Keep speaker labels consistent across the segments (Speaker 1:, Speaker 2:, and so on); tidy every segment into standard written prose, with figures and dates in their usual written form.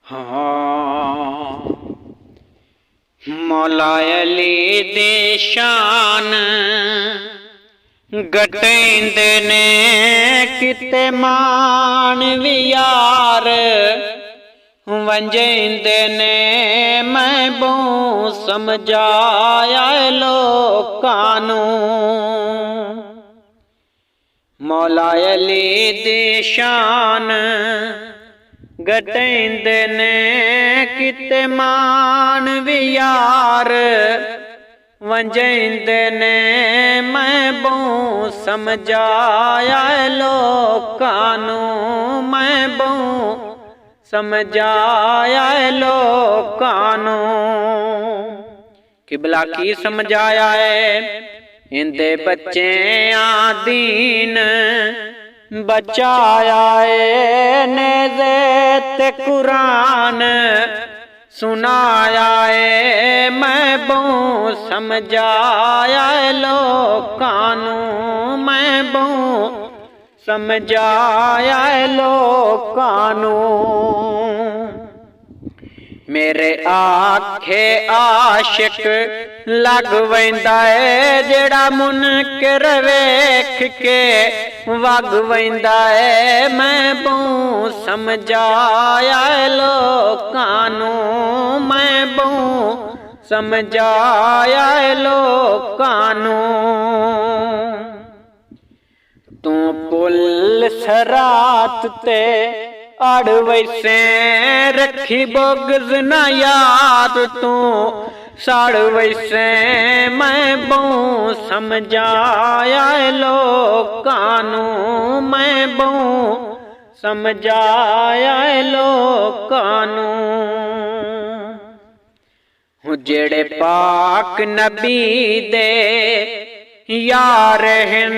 Speaker 1: हाँ मौला अली दी शान गटेंदे ने किते मान भी यार वंजेंदे ने महबूब समझाया लोकां नूं। मौला अली दी शान गटेंदे ने किते मान भी यार वंजेंदे ने महबूब समझाया लोकां नूं। महबूब समझाया लोकां नूं। किबला की समझाया है इंदे बच्चे दीन बचाया है नेज़े ते कुरान सुनाया है महबूब समझाया लोकां नूं। महबूब समझाया लोकां नूं। मेरे आखे आशिक लग वैंदा है जेड़ा मुनकर वेख के वग वैंदा है महबूब समझाया लोकां नूं। महबूब समझाया लोकां नूं। तू पुल सरात ते अड़ वैसे रखी बोगज न याद तू साड़ वैसे महबूब समझाया लोकां नूं। महबूब समझाया लोकां नूं। जेड़े पाक नबी दे यार हिन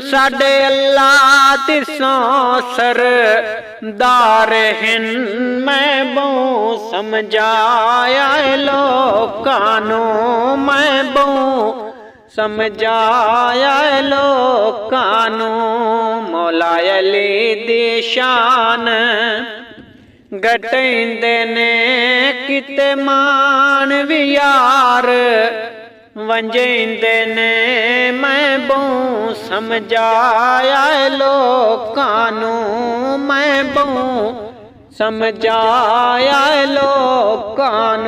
Speaker 1: साडे अल्लाह दिसों सरदार हिन महबूब समझाया लोकां नूं। महबूब समझाया लोकां नूं। मौला अली दी शान गटेंदे ने किते मान भी यार वंजेंदे ने महबूब समझाया लोकां नूं। महबूब समझाया लोकां नूं।